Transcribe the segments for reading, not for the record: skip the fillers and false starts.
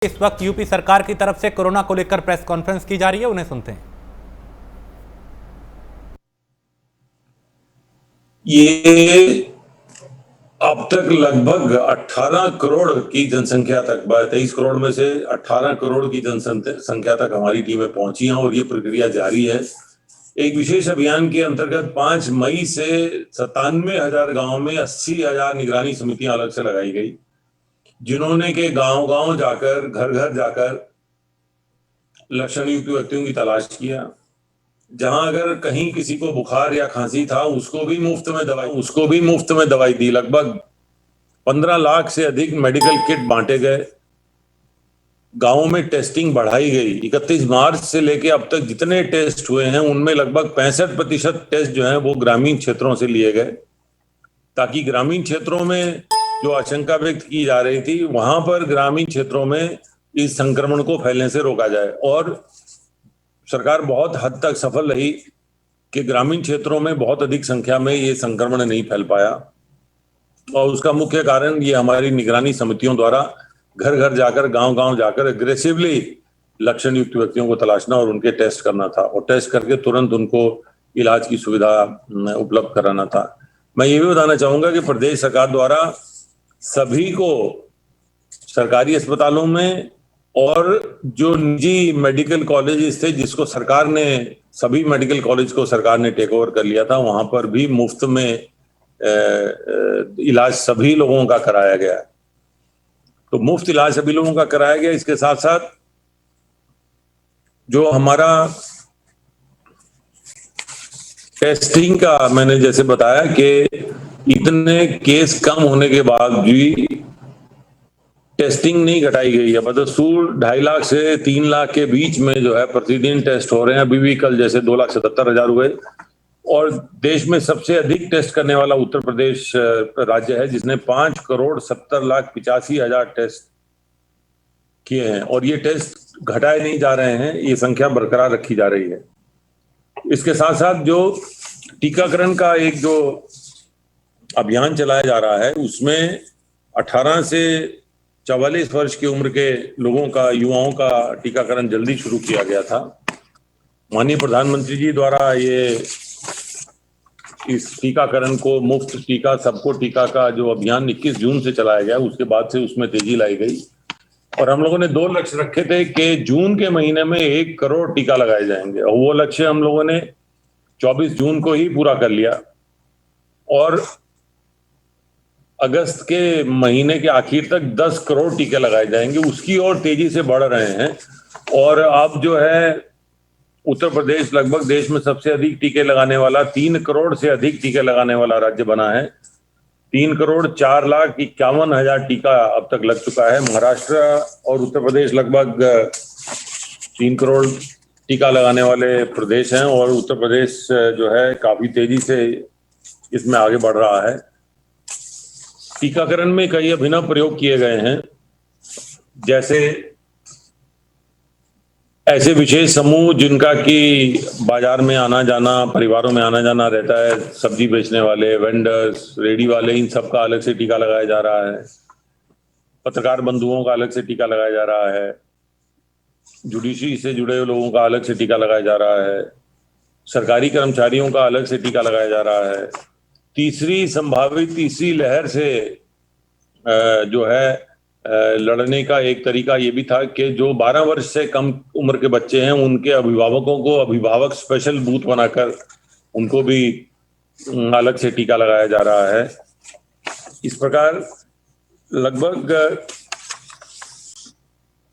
इस वक्त यूपी सरकार की तरफ से कोरोना को लेकर प्रेस कॉन्फ्रेंस की जा रही है, उन्हें सुनते हैं। ये अब तक लगभग 18 करोड़ की जनसंख्या तक, 23 करोड़ में से 18 करोड़ की जनसंख्या तक हमारी टीमें पहुंची हैं और ये प्रक्रिया जारी है। एक विशेष अभियान के अंतर्गत 5 मई से 97,000 गांव में 80,000 निगरानी समितियां अलग से लगाई गई, जिन्होंने के गांव गांव जाकर, घर घर जाकर लक्षण युक्त व्यक्तियों की तलाश किया। जहां अगर कहीं किसी को बुखार या खांसी था, उसको भी मुफ्त में दवाई दी। लगभग 15 लाख से अधिक मेडिकल किट बांटे गए। गांवों में टेस्टिंग बढ़ाई गई। 31 मार्च से लेकर अब तक जितने टेस्ट हुए हैं, उनमें लगभग 65% टेस्ट जो हैं वो ग्रामीण क्षेत्रों से लिए गए, ताकि ग्रामीण क्षेत्रों में जो आशंका व्यक्त की जा रही थी, वहां पर ग्रामीण क्षेत्रों में इस संक्रमण को फैलने से रोका जाए। और सरकार बहुत हद तक सफल रही कि ग्रामीण क्षेत्रों में बहुत अधिक संख्या में ये संक्रमण नहीं फैल पाया। और उसका मुख्य कारण ये हमारी निगरानी समितियों द्वारा घर घर जाकर, गांव गांव जाकर एग्रेसिवली लक्षण युक्त व्यक्तियों को तलाशना और उनके टेस्ट करना था, और टेस्ट करके तुरंत उनको इलाज की सुविधा उपलब्ध कराना था। मैं ये भी बताना चाहूंगा कि प्रदेश सरकार द्वारा सभी को सरकारी अस्पतालों में और जो निजी मेडिकल कॉलेजेस थे, जिसको सरकार ने, सभी मेडिकल कॉलेज को सरकार ने टेक ओवर कर लिया था, वहां पर भी मुफ्त में इलाज सभी लोगों का कराया गया। तो मुफ्त इलाज सभी लोगों का कराया गया। इसके साथ साथ जो हमारा टेस्टिंग का, मैंने जैसे बताया कि इतने केस कम होने के बाद भी टेस्टिंग नहीं घटाई गई है। बदसूर 2.5 लाख से 3 लाख के बीच में जो है प्रतिदिन टेस्ट हो रहे हैं। अभी भी कल जैसे 2,77,000 हुए। और देश में सबसे अधिक टेस्ट करने वाला उत्तर प्रदेश राज्य है, जिसने 5,70,85,000 टेस्ट किए हैं। और ये टेस्ट घटाए नहीं जा रहे हैं, ये संख्या बरकरार रखी जा रही है। इसके साथ साथ जो टीकाकरण का एक जो अभियान चलाया जा रहा है, उसमें 18 से 44 वर्ष की उम्र के लोगों का, युवाओं का टीकाकरण जल्दी शुरू किया गया था। माननीय प्रधानमंत्री जी द्वारा ये इस टीकाकरण को, मुफ्त टीका, सबको टीका का जो अभियान 21 जून से चलाया गया, उसके बाद से उसमें तेजी लाई गई। और हम लोगों ने 2 लक्ष्य रखे थे कि जून के महीने में 1 करोड़ टीका लगाए जाएंगे, और वो लक्ष्य हम लोगों ने 24 जून को ही पूरा कर लिया। और अगस्त के महीने के आखिर तक 10 करोड़ टीके लगाए जाएंगे, उसकी ओर तेजी से बढ़ रहे हैं। और अब जो है उत्तर प्रदेश लगभग देश में सबसे अधिक टीके लगाने वाला, 3 करोड़ से अधिक टीके लगाने वाला राज्य बना है। 3,04,51,000 टीका अब तक लग चुका है। महाराष्ट्र और उत्तर प्रदेश लगभग 3 करोड़ टीका लगाने वाले प्रदेश हैं, और उत्तर प्रदेश जो है काफी तेजी से इसमें आगे बढ़ रहा है। टीकाकरण में कई अभिनव प्रयोग किए गए हैं, जैसे ऐसे विशेष समूह जिनका कि बाजार में आना जाना, परिवारों में आना जाना रहता है, सब्जी बेचने वाले, वेंडर्स, रेडी वाले, इन सब का अलग से टीका लगाया जा रहा है। पत्रकार बंधुओं का अलग से टीका लगाया जा रहा है। जुडिशरी से जुड़े हुए लोगों का अलग से टीका लगाया जा रहा है। सरकारी कर्मचारियों का अलग से टीका लगाया जा रहा है। संभावित तीसरी लहर से जो है लड़ने का एक तरीका ये भी था कि जो 12 वर्ष से कम उम्र के बच्चे हैं, उनके अभिभावकों को अभिभावक स्पेशल बूथ बनाकर उनको भी अलग से टीका लगाया जा रहा है। इस प्रकार लगभग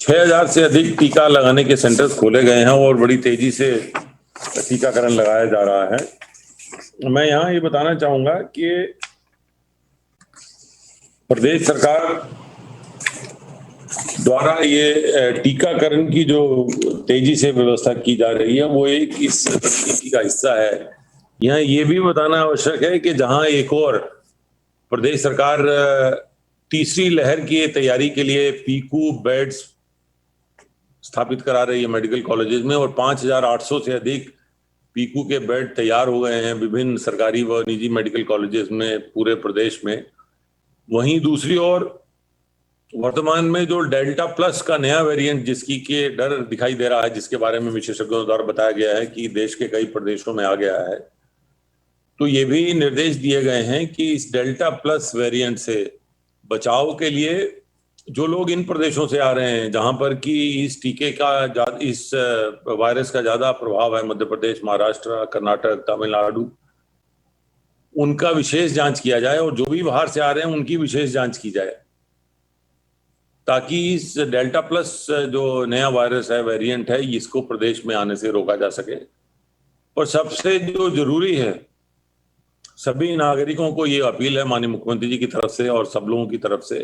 6,000 से अधिक टीका लगाने के सेंटर्स खोले गए हैं और बड़ी तेजी से टीकाकरण लगाया जा रहा है। मैं यहाँ ये बताना चाहूंगा कि प्रदेश सरकार द्वारा ये टीकाकरण की जो तेजी से व्यवस्था की जा रही है, वो एक इस रणनीति का हिस्सा है। यहाँ ये भी बताना आवश्यक है कि जहां एक और प्रदेश सरकार तीसरी लहर की तैयारी के लिए पीकू बेड्स स्थापित करा रही है मेडिकल कॉलेजेस में, और 5,800 से अधिक पीकू के बेड तैयार हो गए हैं विभिन्न सरकारी व निजी मेडिकल कॉलेजेस में पूरे प्रदेश में। वहीं दूसरी ओर वर्तमान में जो डेल्टा प्लस का नया वेरिएंट जिसकी के डर दिखाई दे रहा है, जिसके बारे में विशेषज्ञों द्वारा बताया गया है कि देश के कई प्रदेशों में आ गया है, तो ये भी निर्देश दिए गए हैं कि इस डेल्टा प्लस वेरिएंट से बचाव के लिए जो लोग इन प्रदेशों से आ रहे हैं जहां पर कि इस टीके का इस वायरस का ज्यादा प्रभाव है, मध्य प्रदेश, महाराष्ट्र, कर्नाटक, तमिलनाडु, उनका विशेष जांच किया जाए और जो भी बाहर से आ रहे हैं उनकी विशेष जांच की जाए, ताकि इस डेल्टा प्लस जो नया वायरस है, वेरिएंट है, इसको प्रदेश में आने से रोका जा सके। और सबसे जो जरूरी है, सभी नागरिकों को ये अपील है माननीय मुख्यमंत्री जी की तरफ से और सब लोगों की तरफ से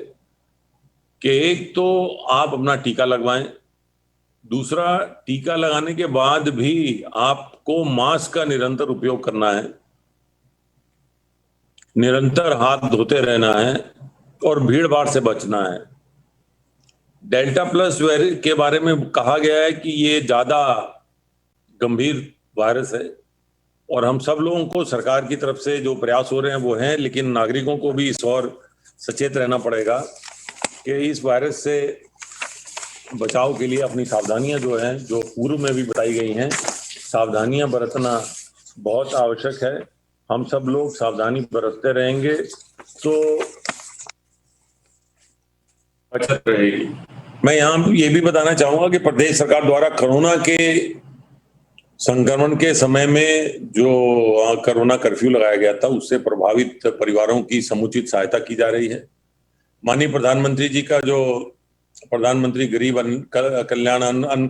कि एक तो आप अपना टीका लगवाएं, दूसरा टीका लगाने के बाद भी आपको मास्क का निरंतर उपयोग करना है, निरंतर हाथ धोते रहना है और भीड़ भाड़ से बचना है। डेल्टा प्लस के बारे में कहा गया है कि ये ज्यादा गंभीर वायरस है और हम सब लोगों को सरकार की तरफ से जो प्रयास हो रहे हैं वो हैं, लेकिन नागरिकों को भी इस और सचेत रहना पड़ेगा कि इस वायरस से बचाव के लिए अपनी सावधानियां जो हैं, जो पूर्व में भी बताई गई हैं, सावधानियां बरतना बहुत आवश्यक है। हम सब लोग सावधानी बरतते रहेंगे तो बचत रहेगी। मैं यहाँ ये भी बताना चाहूंगा कि प्रदेश सरकार द्वारा कोरोना के संक्रमण के समय में जो कोरोना कर्फ्यू लगाया गया था, उससे प्रभावित परिवारों की समुचित सहायता की जा रही है। माननीय प्रधानमंत्री जी का जो प्रधानमंत्री गरीब अन्न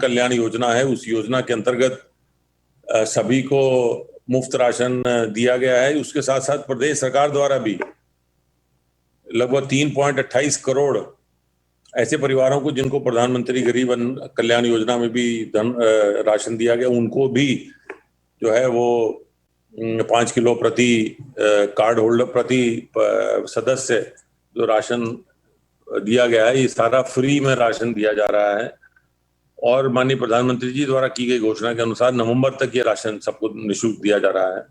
कल्याण योजना है, उस योजना के अंतर्गत सभी को मुफ्त राशन दिया गया है। उसके साथ साथ प्रदेश सरकार द्वारा भी लगभग 3.28 करोड़ ऐसे परिवारों को जिनको प्रधानमंत्री गरीब अन्न कल्याण योजना में भी राशन दिया गया, उनको भी जो है वो 5 किलो प्रति कार्ड होल्डर, प्रति सदस्य जो राशन दिया गया है, ये सारा फ्री में राशन दिया जा रहा है। और माननीय प्रधानमंत्री जी द्वारा की गई घोषणा के अनुसार नवंबर तक ये राशन सबको निःशुल्क दिया जा रहा है।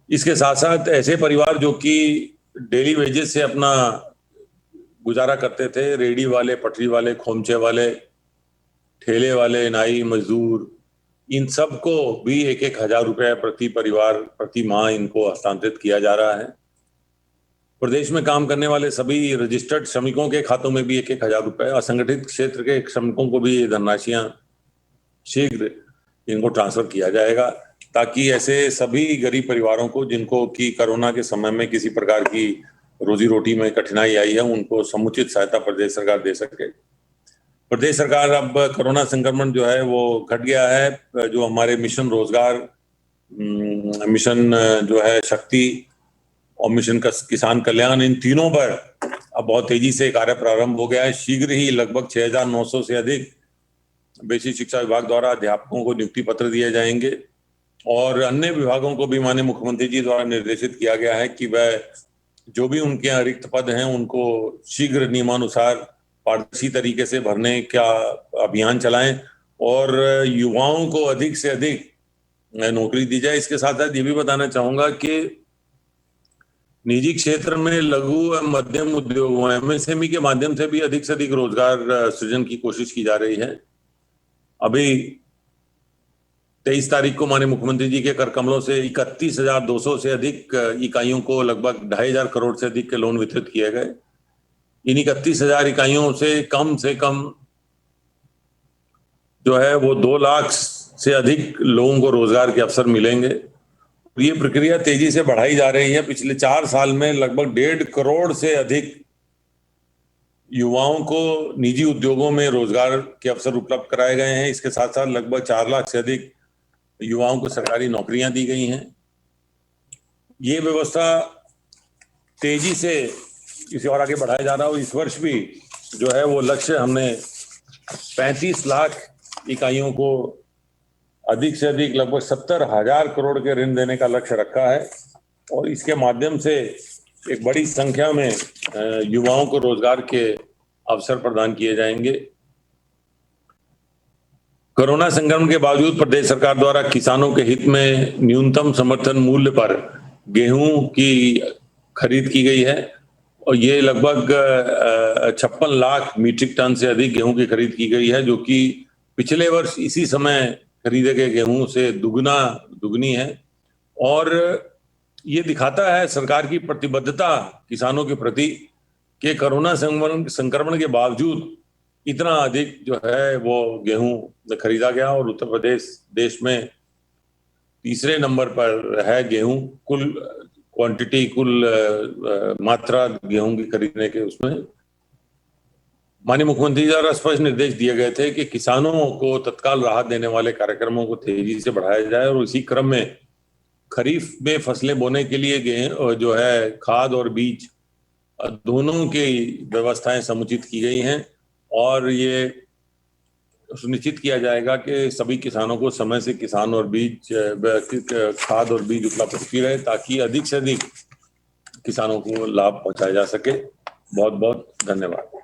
इसके साथ साथ ऐसे परिवार जो कि डेली वेजेस से अपना गुजारा करते थे, रेडी वाले, पटरी वाले, खोमचे वाले, ठेले वाले, नाई मजदूर, इन सबको भी 1-1 हजार रुपए प्रति परिवार, प्रति माह इनको हस्तांतरित किया जा रहा है। प्रदेश में काम करने वाले सभी रजिस्टर्ड श्रमिकों के खातों में भी 1-1 हजार रुपए, असंगठित क्षेत्र के श्रमिकों को भी ये धनराशियां शीघ्र इनको ट्रांसफर किया जाएगा, ताकि ऐसे सभी गरीब परिवारों को जिनको कि कोरोना के समय में किसी प्रकार की रोजी रोटी में कठिनाई आई है, उनको समुचित सहायता प्रदेश सरकार दे सके। प्रदेश सरकार अब कोरोना संक्रमण जो है वो घट गया है, जो हमारे मिशन रोजगार, मिशन जो है शक्ति और मिशन किसान कल्याण, इन तीनों पर अब बहुत तेजी से कार्य प्रारंभ हो गया है। शीघ्र ही लगभग 6,900 से अधिक बेसिक शिक्षा विभाग द्वारा अध्यापकों को नियुक्ति पत्र दिए जाएंगे और अन्य विभागों को भी माननीय मुख्यमंत्री जी द्वारा निर्देशित किया गया है कि वह जो भी उनके यहाँ रिक्त पद हैं उनको शीघ्र नियमानुसार पारदर्शी तरीके से भरने का अभियान चलाएं और युवाओं को अधिक से अधिक नौकरी दी जाए। इसके साथ साथ ये भी बताना चाहूंगा कि निजी क्षेत्र में लघु एवं मध्यम उद्योगों, एमएसएमई के माध्यम से भी अधिक रोजगार सृजन की कोशिश की जा रही है। अभी 23 तारीख को माननीय मुख्यमंत्री जी के कर कमलों से 31,200 से अधिक इकाइयों को लगभग 2,500 करोड़ से अधिक के लोन वितरित किए गए। इन 31,000 इकाइयों से कम जो है वो 2 लाख से अधिक लोगों को रोजगार के अवसर मिलेंगे। ये प्रक्रिया तेजी से बढ़ाई जा रही है। पिछले 4 साल में लगभग 1.5 करोड़ से अधिक युवाओं को निजी उद्योगों में रोजगार के अवसर उपलब्ध कराए गए हैं। इसके साथ साथ लगभग 4 लाख से अधिक युवाओं को सरकारी नौकरियां दी गई हैं। ये व्यवस्था तेजी से इसे और आगे बढ़ाया जा रहा है। इस वर्ष भी जो है वो लक्ष्य हमने 35 लाख इकाइयों को अधिक से अधिक लगभग 70,000 करोड़ के ऋण देने का लक्ष्य रखा है और इसके माध्यम से एक बड़ी संख्या में युवाओं को रोजगार के अवसर प्रदान किए जाएंगे। कोरोना संक्रमण के बावजूद प्रदेश सरकार द्वारा किसानों के हित में न्यूनतम समर्थन मूल्य पर गेहूं की खरीद की गई है और ये लगभग 56 लाख मीट्रिक टन से अधिक गेहूं की खरीद की गई है, जो कि पिछले वर्ष इसी समय खरीदे गए गेहूं से दुगनी है। और ये दिखाता है सरकार की प्रतिबद्धता किसानों के प्रति कि कोरोना संक्रमण के बावजूद इतना अधिक जो है वो गेहूं खरीदा गया, और उत्तर प्रदेश देश में तीसरे नंबर पर है गेहूं कुल क्वांटिटी, कुल मात्रा गेहूं की खरीदने के उसमें। माननीय मुख्यमंत्री द्वारा स्पष्ट निर्देश दिए गए थे कि किसानों को तत्काल राहत देने वाले कार्यक्रमों को तेजी से बढ़ाया जाए, और इसी क्रम में खरीफ में फसलें बोने के लिए गेहूं जो है खाद और बीज दोनों की व्यवस्थाएं समुचित की गई हैं, और ये सुनिश्चित किया जाएगा कि सभी किसानों को समय से खाद और बीज उपलब्ध होती रहे, ताकि अधिक से अधिक किसानों को लाभ पहुंचाया जा सके। बहुत बहुत धन्यवाद।